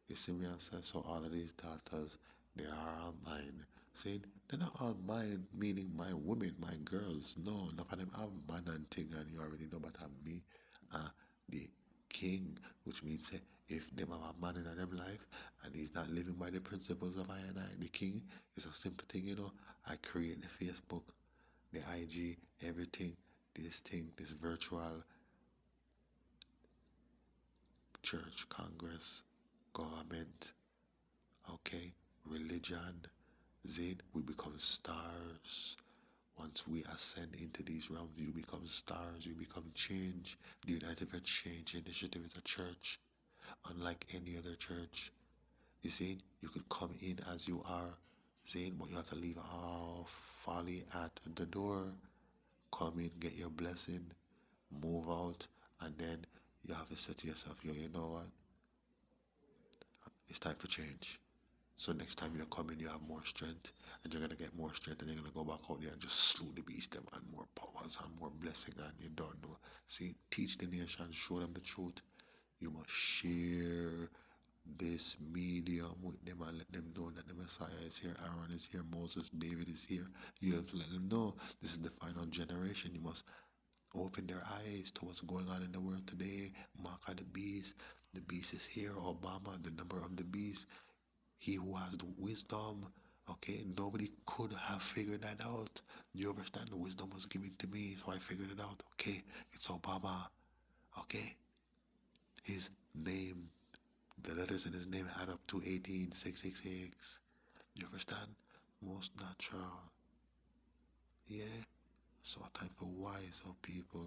You see me and say, so all of these daughters, they are all mine. See, they're not all mine, meaning my women, my girls. No, none of them have man and thing, and you already know, but I'm me, the king, which means if them have a man in them life and he's not living by the principles of I and I, the king, it's a simple thing, you know. I create the Facebook, the IG, everything, this virtual church, Congress, government, okay, religion, Zid, we become stars. Once we ascend into these realms, you become stars, you become change. The United for Change Initiative is a church, unlike any other church. You see, you could come in as you are, see, but you have to leave all folly at the door. Come in, get your blessing, move out, and then you have to say to yourself, yo, you know what? It's time for change. So next time you're coming, you have more strength, and you're gonna get more strength, and you're gonna go back out there and just slew the beast them, and more powers and more blessing, and you don't know. See, teach the nation, show them the truth. You must share this medium with them and let them know that the Messiah is here, Aaron is here, Moses, David is here. You have to let them know this is the final generation. You must open their eyes to what's going on in the world today. Mark of the beast. The beast is here. Obama, the number of the beast. He who has the wisdom. Okay, nobody could have figured that out. You understand? The wisdom was given to me, so I figured it out. Okay, it's Obama. Okay, his name, the letters in his name add up to 18666. You understand? Most natural. Yeah. So time for wise up people.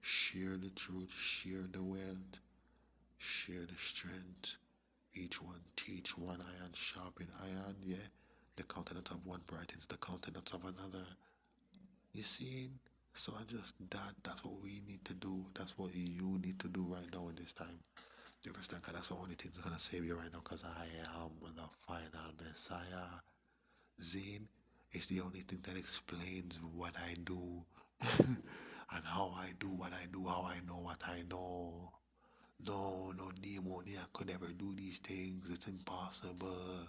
Share the truth, share the wealth, share the strength. Each one teach one, iron sharpen iron, yeah. The countenance of one brightens the countenance of another. You see? So I just that's what we need to do. That's what you need to do right now in this time. You understand? Cause that's the only thing that's gonna save you right now. Cause I am the final Messiah. Zane is the only thing that explains what I do and how I do what I do, how I know what I know. No demonia could ever do these things. It's impossible.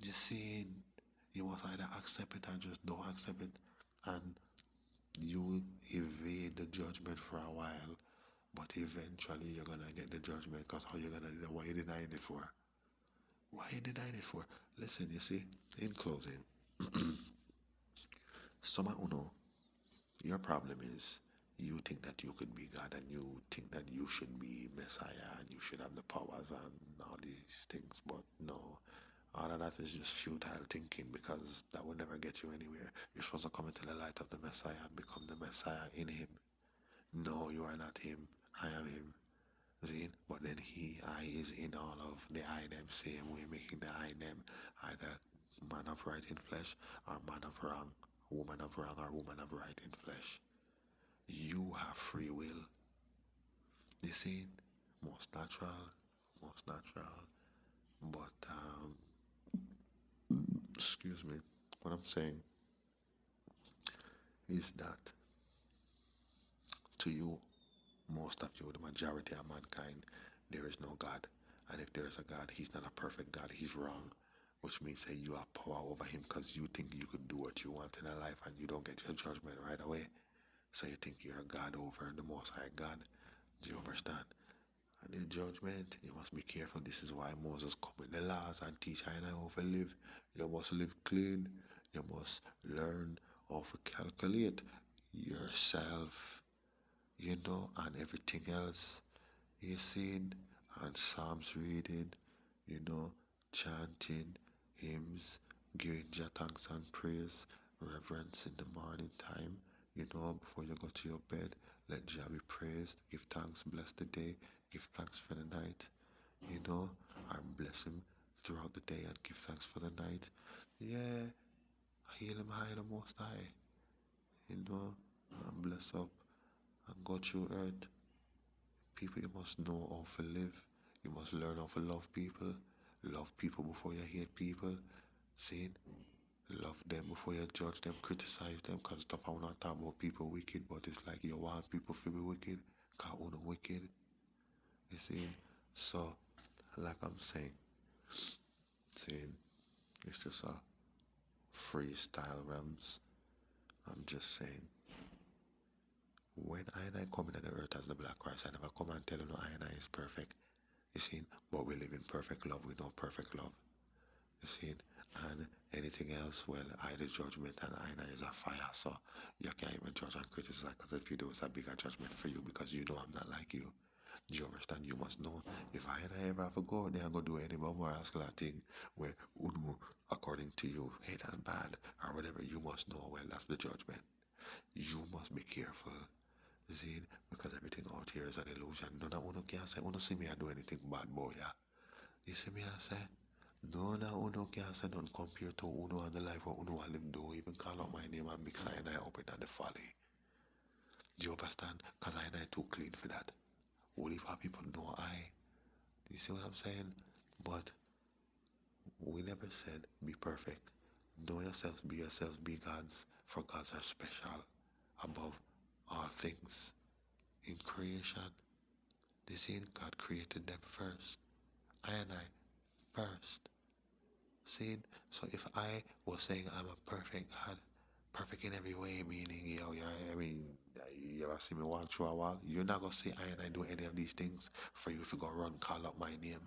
You see, you must either accept it or just don't accept it. And you evade the judgment for a while. But eventually you're gonna get the judgment because how you gonna do that? What you denying it for? Why you denying it for? Listen, you see, in closing, Soma Uno, your problem is you think that you could be God and you think that you should be Messiah and you should have the powers and all these things, but no. All of that is just futile thinking because that will never get you anywhere. You're supposed to come into the light of the Messiah and become the Messiah in Him. No, you are not Him. I am Him. See? But then I is in all of the I them same way, making the I them either man of right in flesh or man of wrong, woman of wrong or woman of right in flesh. You have free will. You see? Most natural, most natural. But excuse me, what I'm saying is that to you, most of you, the majority of mankind, there is no God. And if there is a God, He's not a perfect God, He's wrong. Which means that you have power over Him because you think you could do what you want in a life and you don't get your judgment right away. So you think you're a God over the Most High God. Do you understand? And in judgment, you must be careful. This is why Moses come with the laws and teach how to live. You must live clean. You must learn how to calculate yourself, and everything else. You see, and Psalms reading, chanting, hymns, giving Jah thanks and praise, reverence in the morning time, before you go to your bed, let Jah be praised, give thanks, bless the day, give thanks for the night, and bless Him throughout the day and give thanks for the night. Yeah, hail Him high the Most High, and bless up and go through earth. People, you must know how to live. You must learn how to love people. Love people before you hate people. See? Love them before you judge them, criticize them. Because stuff I want to talk about people wicked, but it's like you want people to be wicked. Because who no wicked. You see? So, like I'm saying, it's just a freestyle realms. I'm just saying, when I and I come into the earth as the Black Christ, I never come and tell you no I and I is perfect. You see? But we live in perfect love. We know perfect love. You see? And anything else, well, I the judgment and I is a fire. So you can't even judge and criticize because if you do, it's a bigger judgment for you because you know I'm not like you. Do you understand? You must know if I and I ever have to go there and go do any more rascal thing where Uno according to you, hey, that's bad, or whatever, you must know, well, that's the judgment. You must be careful, see, because everything out here is an illusion. None of uno can say, uno see me I do anything bad, boy, yeah. You see me I say, none of uno can say none compared to uno and the life what uno want live do, even call out my name and mix I and I up in the folly. Do you understand? Because I and I too clean for that. Only for people know I. You see what I'm saying? But we never said be perfect. Know yourselves, be yourselves, be gods, for gods are special above all things. In creation, they say God created them first. I and I first. See? So if I was saying I'm a perfect God, perfect in every way, meaning, yo, yeah, I mean, you ever see me walk through a wall? You're not gonna say I and I do any of these things for you to go run, call up my name,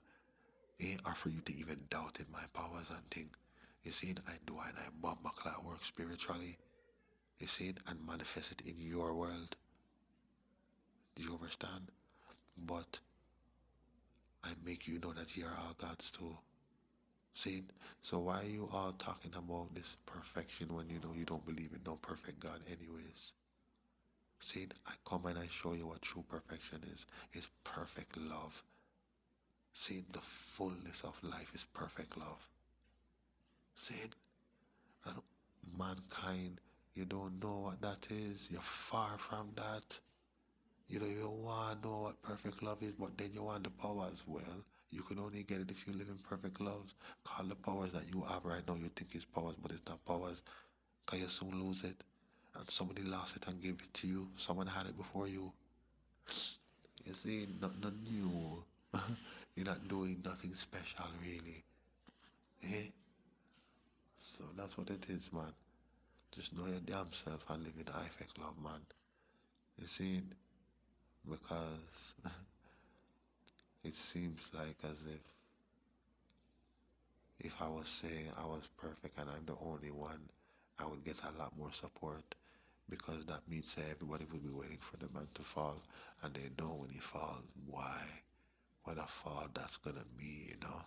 or for you to even doubt in my powers and thing. You see, I do and I bomb my clock work spiritually. You see, and manifest it in your world. Do you understand? But I make you know that you are all God's too. See? So why are you all talking about this perfection when you know you don't believe in no perfect God anyways? See, I come and I show you what true perfection is. It's perfect love. See, the fullness of life is perfect love. See, and mankind, you don't know what that is. You're far from that. You know, you want to know what perfect love is, but then you want the power as well. You can only get it if you live in perfect love. Call the powers that you have right now, you think it's powers, but it's not powers. Because you soon lose it. And somebody lost it and gave it to you. Someone had it before you. You see, nothing new. You're not doing nothing special, really. Eh? So that's what it is, man. Just know your damn self and live in perfect love, man. You see? Because it seems like as if I was saying I was perfect and I'm the only one, I would get a lot more support because that means that everybody would be waiting for the man to fall and they know when he falls, why, what a fall that's gonna be, you know.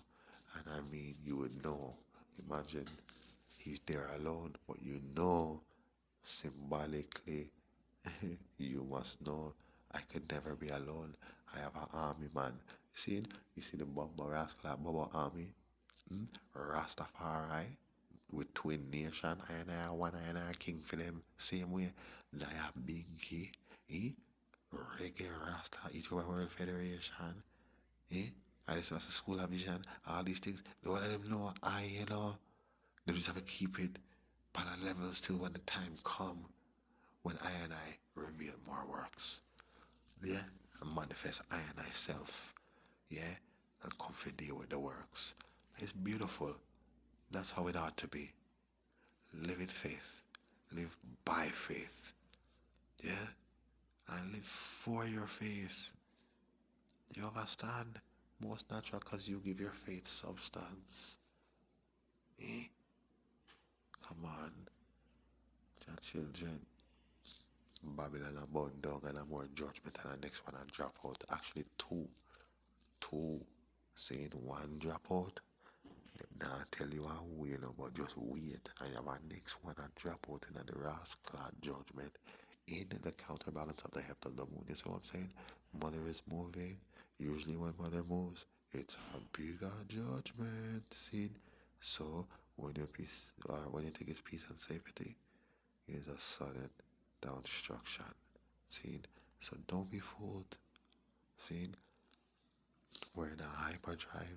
And I mean, you would know, imagine he's there alone, but you know symbolically, you must know I could never be alone. I have an army, man. You see the Bumba Rascal Bubba army? Rastafari with twin nation, I and I one I and I king for them. Same way. I have Binky, eh? Reggae Rasta, Ethiopia World Federation, eh? I listen to School of Vision, all these things. Don't let them know you know. They just have to keep it on a level still when the time come when I and I reveal more works. Yeah? And manifest I and I self. Yeah? And come for deal with the works. It's beautiful. That's how it ought to be. Live in faith. Live by faith. Yeah? And live for your faith. You understand? Most natural because you give your faith substance. Eh? Come on. Your children. Babylon and burn down and a more judgment and the next one and drop out. Actually two. Two. Saying one drop out. Now I tell you how you know, but just wait. I have a next one and drop out in the rascal judgment in the counterbalance of the heft of the moon. You see what I'm saying? Mother is moving. Usually when mother moves, it's a bigger judgment. See? So when you when you think it's peace and safety, it's a sudden destruction. See? So don't be fooled. See? We're in a hyperdrive,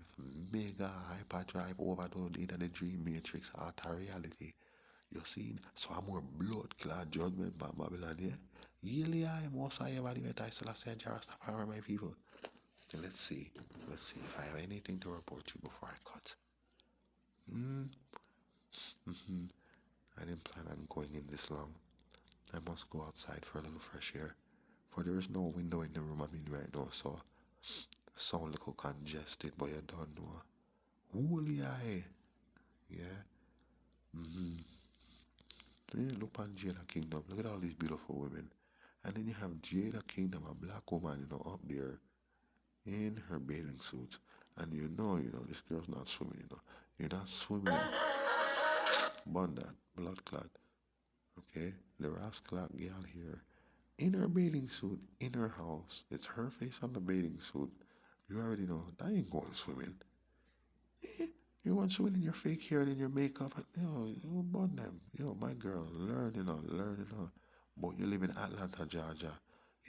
mega hyperdrive overload in the dream matrix alter reality. You see? So I'm more blood clot judgment by Babylon, yeah? Yearly I most I ever do I still say Rastafari my people. So let's see. Let's see if I have anything to report to you before I cut. I didn't plan on going in this long. I must go outside for a little fresh air. For there is no window in the room I'm in right now, so sound a little congested, but you don't know. Holy eye. Yeah. Then you look on Jada Kingdom. Look at all these beautiful women. And then you have Jada Kingdom, a black woman, up there in her bathing suit. And you know, this girl's not swimming, You're not swimming. Bun that. Blood clot. Okay? The rascal girl here. In her bathing suit, in her house. It's her face on the bathing suit. You already know. That ain't going swimming. Eh, you want swimming in your fake hair and in your makeup. You bun them. Yo, my girl, learn, you know. But you live in Atlanta, Georgia.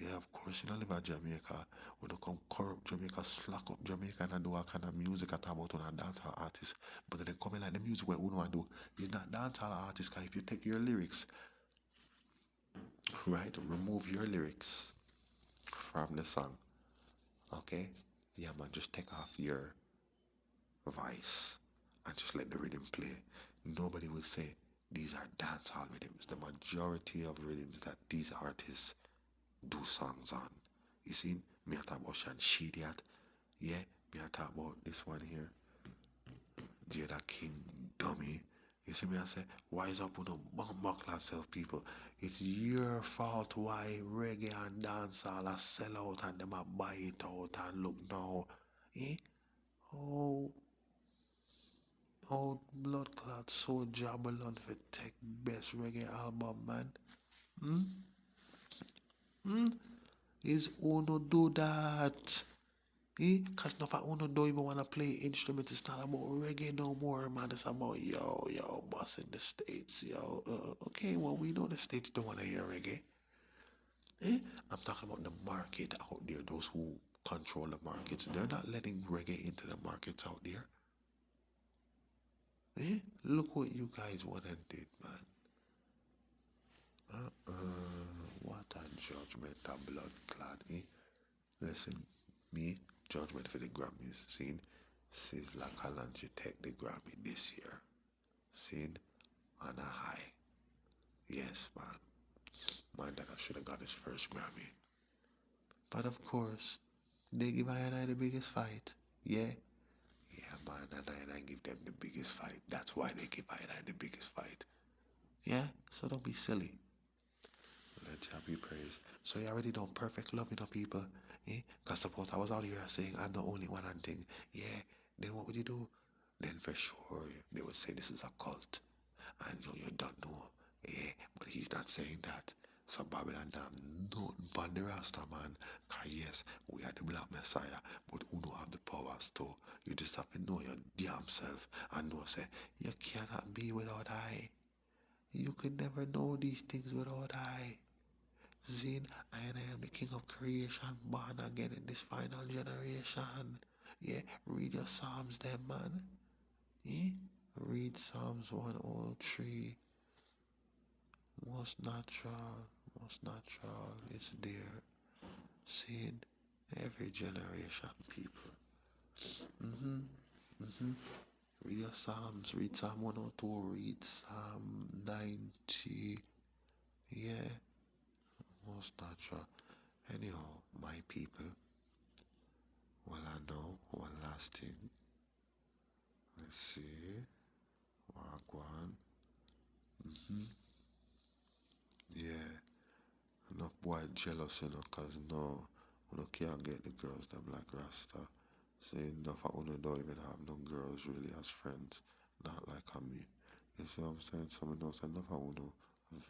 Yeah, of course, you don't live in Jamaica. We don't come corrupt Jamaica, slack up Jamaica and do a kind of music at about on a dancehall artist. But then they come in like the music what we want to do is not dancehall artist. Cause if you take your lyrics, right, remove your lyrics from the song, okay? Yeah, man, just take off your voice and just let the rhythm play. Nobody will say these are dancehall rhythms. The majority of rhythms that these artists do songs on. You see, me I talk about Shan Shidiat. Yeah, me I talk about this one here. Jada King Dummy. You see me I say, wise up with no buckler self people. It's your fault why reggae and dancehall are sell out and them a buy it out and look now. Eh? Oh, oh, blood clot so Babylon for take best reggae album, man. Hmm? Hmm? Is Uno do that? Eh? Cause no for Uno don't even wanna play instruments. It's not about reggae no more, man. It's about yo, boss in the States, yo. Okay, well we know the States don't wanna hear reggae. Eh? I'm talking about the market out there, those who control the markets. They're not letting reggae into the markets out there. Eh? Look what you guys went and did, man. What a judgment, a blood clot, eh? Listen, me, judgment for the Grammys, seen? Sizzla Kalonji take the Grammy this year, seen? On a high. Yes, man. Man, that I should have got his first Grammy. But of course, they give I and I the biggest fight. Yeah? Yeah, man, and I give them the biggest fight. That's why they give I and I the biggest fight. Yeah? So don't be silly. Let Jah be praised. So you already know perfect love, you know, people. Eh? Because suppose I was out here saying I'm the only one and thing. Yeah, then what would you do? Then for sure they would say this is a cult. And you don't know. Yeah, but he's not saying that. So Babylon damn nothing but the Rasta man. Cause yes, we are the black messiah, but who don't have the powers too. You just have to know your damn self and know say you cannot be without I. You could never know these things without I. Zin, I am the king of creation, born again in this final generation. Yeah, read your Psalms then, man. Yeah? Read Psalms 103. Most natural, most natural is there. Seeing every generation, people. Mm-hmm. Mm-hmm. Read your Psalms, read Psalm 102, read Psalm 90. Yeah, most natural. Anyhow, my people, well, I know one last thing. Let's see. Wagwan. Mm-hmm. Yeah. Enough boy jealous, you know, cause no, we can't get the girls them like Rasta. Say enough of uno don't even have no girls really as friends. Not like a me. You see what I'm saying? Some of us enough of uno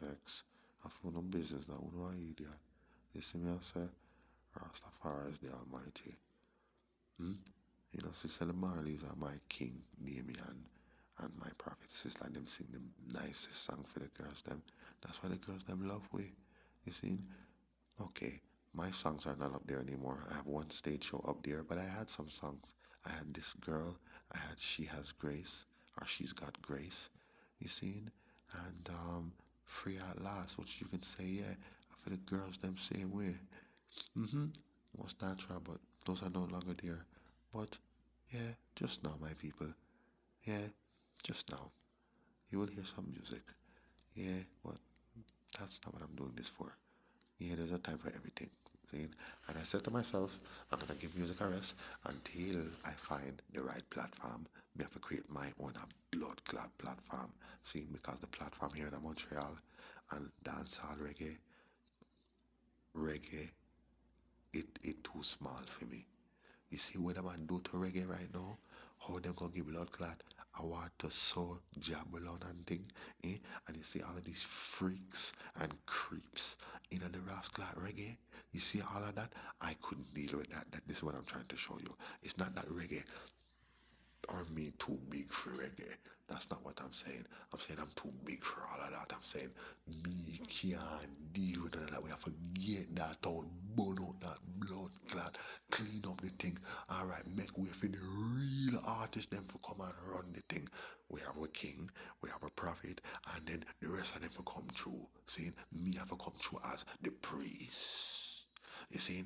vex. I feel no business that uno are idiot. You see me I say? Rastafari is the Almighty. Hmm? You know, Sister the Marleys are my king, Damien, and my prophet. It's like them sing the nicest song for the girls them. That's why the girls them love we. You see? Okay, my songs are not up there anymore. I have one stage show up there, but I had some songs. I had this girl, I had She Has Grace, or She's Got Grace, you seen? And Free at Last, which you can say, yeah, for the girls them same way. Mm-hmm. Was natural, but those are no longer there. But yeah, just now, my people. Yeah, just now. You will hear some music. Yeah, but that's not what I'm doing this for. Yeah, there's a time for everything. See? And I said to myself, I'm gonna give music a rest until I find the right platform. Me have to create my own blood clot platform. See, because the platform here in Montreal and dancehall reggae, it too small for me. You see what I'm gonna do to reggae right now? How them gonna give blood clot? I want to sow jab blood and thing, eh? And you see all of these freaks and creeps in the rascal reggae. You see all of that? I couldn't deal with that. This is what I'm trying to show you. It's not that reggae or me too big for reggae. That's not what I'm saying. I'm saying I'm too big for all of that. I'm saying me can't deal with that. We have to get that out, burn out that blood clot, clean up the thing. Alright, make way for the real artists them to come and run the thing. We have a king, we have a prophet, and then the rest of them to come through. See, me have to come through as the priest. You see,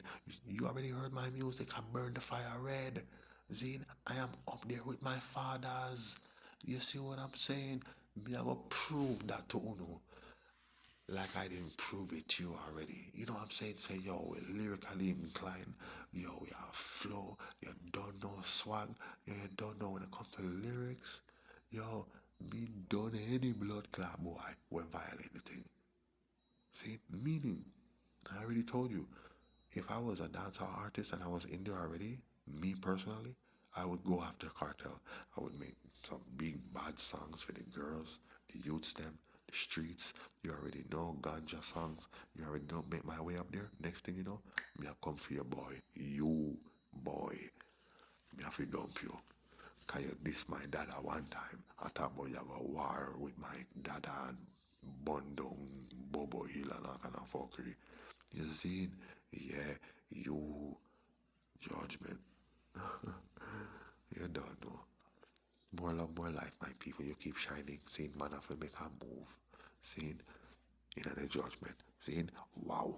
you already heard my music. I burn the fire red. Zine, I am up there with my fathers. You see what I'm saying? Me, I go prove that to Uno. Like I didn't prove it to you already. You know what I'm saying? Say, yo, we're lyrically inclined. Yo, we have flow. You don't know swag. Yo, you don't know when it comes to lyrics. Yo, me done any blood clot boy will violate the thing. See? Meaning, I already told you. If I was a dancehall artist and I was in there already, me personally, I would go after Cartel. I would make some big bad songs for the girls, the youths them, the streets. You already know ganja songs. You already know make my way up there. Next thing you know, me I come for your boy. You boy. Me have to dump you. Cause you diss my dada one time. I thought about you have a war with my dada and Bundong, Bobo Hill and all kind of fuckery. You see? Yeah, you, Georgement. You don't know. More love, more life, my people. You keep shining. Seeing man have to make a move. Seeing in the judgment. Seeing wow.